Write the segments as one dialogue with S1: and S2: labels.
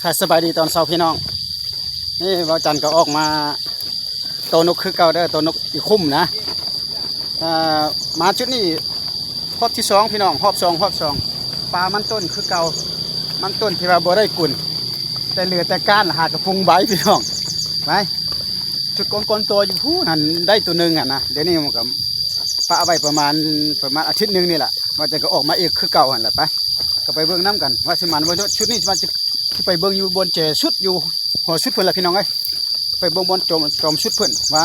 S1: ค่ะสบายดีตอนเช้าพี่น้องนี่บ่าวจันก็ออกมาโตนกคือเก่าได้โตนกอีกคุ้มนะมาชุดนี้รอบที่สองพี่น้องรอบสองปลามันต้นคือเก่ามันต้นที่ว่าบ่ได้กุ่นแต่เหลือแต่ก้านหากระพุงใบพี่น้องไปชุดก้นตัวอยู่พูนั่นได้ตัวหนึ่งอ่ะนะเดี๋ยวนี้มันก็ปลาไว้ประมาณอาทิตย์นึงนี่แหละว่าจะก็ออกมาอีกคือเก่าหันแหละไปก็ไปเบิ่งน้ำกันว่าสิมันว่าชุดนี้มันจะไปเบิ่งอยู่บนเจชุดอยู่หัวชุดเพื่อนละพี่น้องเอ้ยไปเบิ่งบนจอมชุดเพื่อนว่า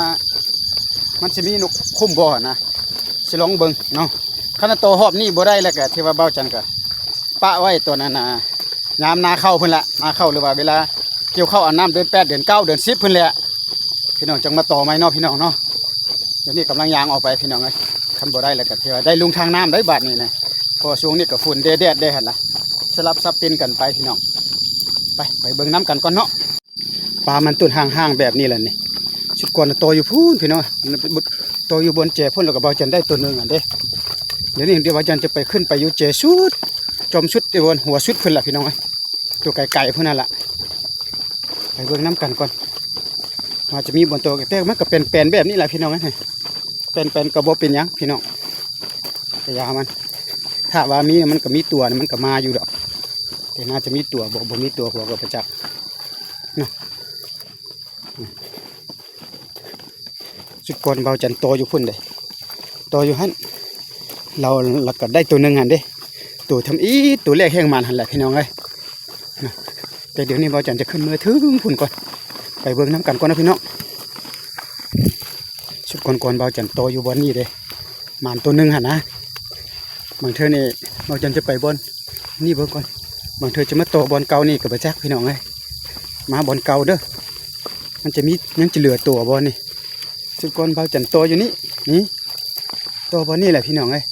S1: มันจะมีนกคุ้มบ่อนะสิลองเบิ่งเนาะขณะโตหอบนี่บ่ได้แล้วก็ที่ว่าเบาจันก็ปะไว้ตัวนั้นนะยามนาเข้าเพื่อนละนาเข้าหรือว่าเวลาเกี่ยวเข้าเอาน้ำเดือน8เดือน9เดือน10เพื่อนแหละพี่น้องจังมาต่อไหมเนาะพี่น้องเนาะเดี๋ยวนี้กำลังยางออกไปพี่น้องเอ้ยคันบ่ได้แล้วก็ที่ว่าได้ลุงทางน้ำได้บาดนี้นะพอช่วงนี้ก็ฝุ่นแดดได้หั่นล่ะสลับซับเป็นกันไปพี่น้องไปเบิ่งน้ำกันก่อนเนาะปลามันตุ่นห่างๆแบบนี้แหละนี่ชุดก่อนโตอยู่พูนพี่น้องโตอยู่บนเจพุ่นแล้วก็เบาจันได้ตัวนึงอันเด้เดี๋ยวนี้เดี๋ยวเบาจันจะไปขึ้นไปอยู่เจชุดจมชุดบนหัวชุดเพิ่นละพี่น้องตัวไก่พุ่นนั่นละไปเบิ่งน้ำกันก่อนมาจะมีบนตัวแต่มันก็เป็นแบบนี้แหละพี่น้องนี่เป็นกระบอกเป็นยังพี่น้องแต่ยามันถ้าว่ามีมันก็มีตัวมันก็มาอยู่ดอกแต่น่าจะมีตัวบ่มีตัวบอกประจักษ์เนาะสุดก่อนเบาจันโตอยู่พุ่นเลยโตอยู่หันเราก็ได้ตัวหนึ่งหันเด้ตัวทำตัวแรกแห้งมันหันแหละพี่น้องเลยนะแต่เดี๋ยวนี้เบาจันจะขึ้นมือถึงพุ่นก่อนไปเบิ่งน้ำกันก่อนนะพี่น้องสุดก่อนเบาจันโตอยู่บนนี้เด้มันตัวหนึ่งหันนะบางเธอนี่เบาจันจะไปบนนี่เบิ่งก่อนบางเธอจะมาโตบอลเก่านี่กับประจักษ์พี่น้องเลยมาบอลเก่าเด้อมันจะมียังจะเหลือตัวบอลนี่สุดก่อนเบาจันโตอยู่นี่โตบอลนี่แหละพี่น้องเลย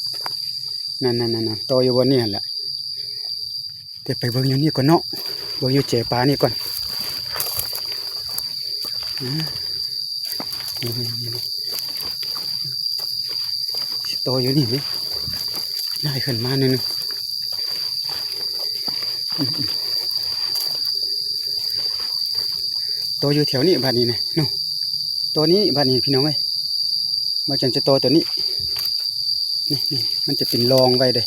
S1: นั่นโตอยู่บนนี่แหละเดี๋ยวไปเบิ่งอยู่นี่ก่อนเนาะเบิ่งอยู่เจ๋ปลานี่ก่อนนี่โตอยู่นี่นี่ได้ขึ้นมาหนึ่งตัวอยู่แถวนี้บ้านนี้นะนู่ตัวนี้บ้านนี้พี่น้องเอ้ยมาจันจะโตตัวนี้นี่มันจะเป็นรองไว้เลย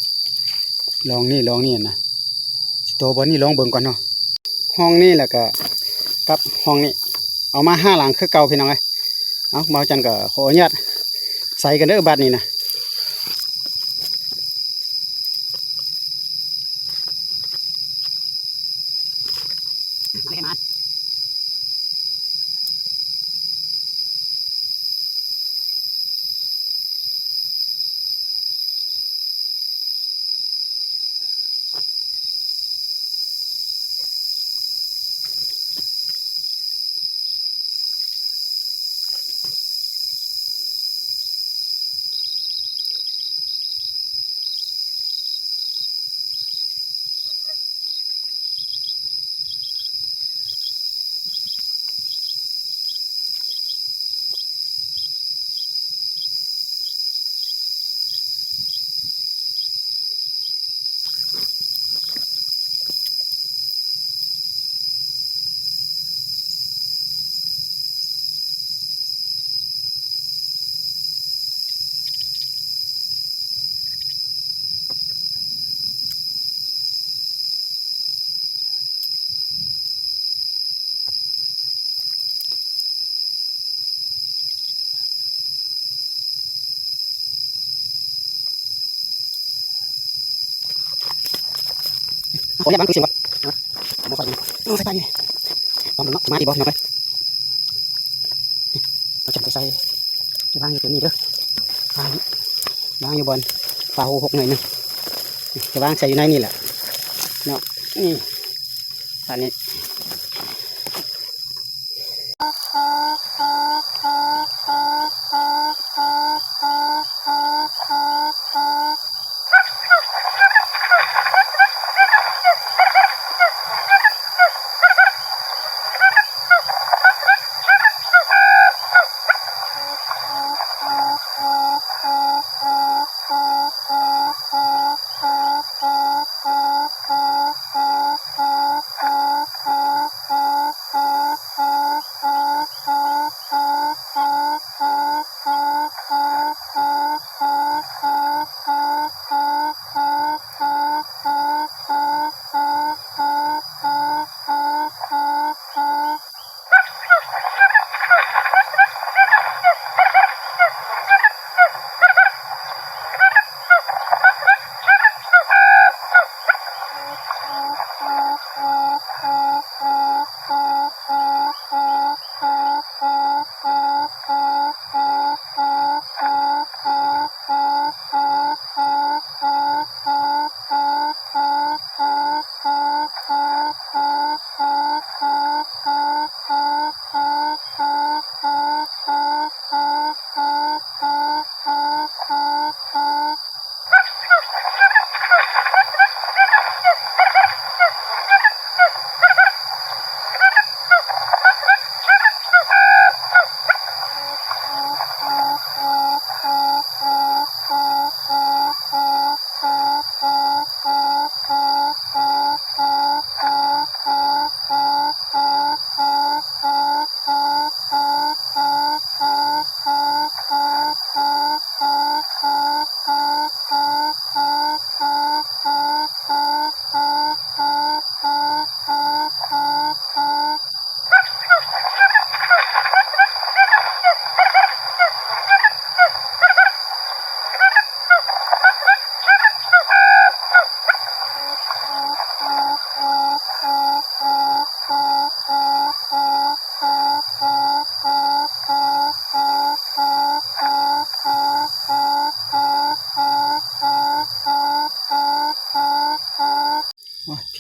S1: รองนี่นะตัวบ้านนี้ลองเบิ่งก่อนเนาะห้องนี่แหละก็กับห้องนี้เอามา5 หลังคือเก่าพี่น้องเอ้ยเอามาจันก็ขออนุญาตใส่กันเด้อบ้านนี้นะไม่มาขออย่าบังคือเสียงก่อนมาฟังใส่ไปนี่ลองดูเนาะมาดีบ่เนาะไปเราจับใส่จะวางอยู่ตัวนี้เด้อวางอยู่บนฝา6 หน่อยนึงจะวางใส่อยู่ในนี่แหละเนาะนี่อันนี้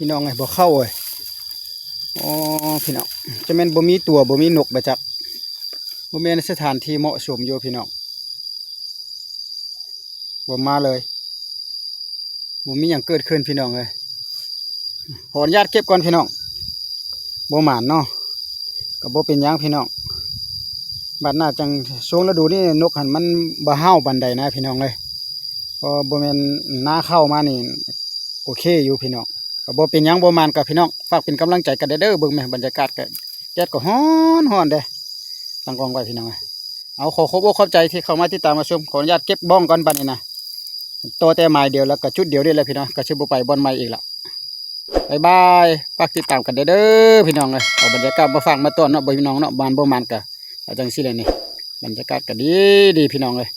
S1: พี่น้องไงบ่เข้าเอ้ยอ๋อพี่น้องจะแม่นบ่มีตัวบ่มีนกบ่จักบ่แม่นสถานที่เหมาะสมอยู่พี่น้องบ่มาเลยบ่มีหยังเกิดขึ้นพี่น้องเอ้ยขออนุญาตเก็บก่อนพี่น้องบ่หมานเนาะก็บ่เป็นหยังพี่น้องบัดหน้าจังช่วงฤดูนี้นกหันมันบ่เห่าปานใดนะพี่น้องเอ้ยพอบ่แม่นหน้าเข้ามานี่โอเคอยู่พี่น้องก็บ่เป็นหยังบ่หมานกับพี่น้องฝากเป็นกำลังใจกันเด้อเบิ่งแม่บรรยากาศก็แดดก็ร้อนเด้ตั้งกล้องไว้พี่น้องเอ้ยเอาขอขอบอกขอบใจที่เข้ามาติดตามมาชมขออนุญาตเก็บบ้องก่อนบัดนี้นะตัวแต่ไม้เดียวแล้วก็จุดเดียวนี่แหละพี่น้องก็สิบ่ไปบ่อนใหม่อีกละบ๊ายบายฝากติดตามกันเด้อพี่น้องเอ้ยเอาบรรยากาศมาฝากมาต้อนเนาะพี่น้องเนาะบ้านบ่หมานก็จังซี่แหละนี่บรรยากาศก็ดีพี่น้องเอ้ย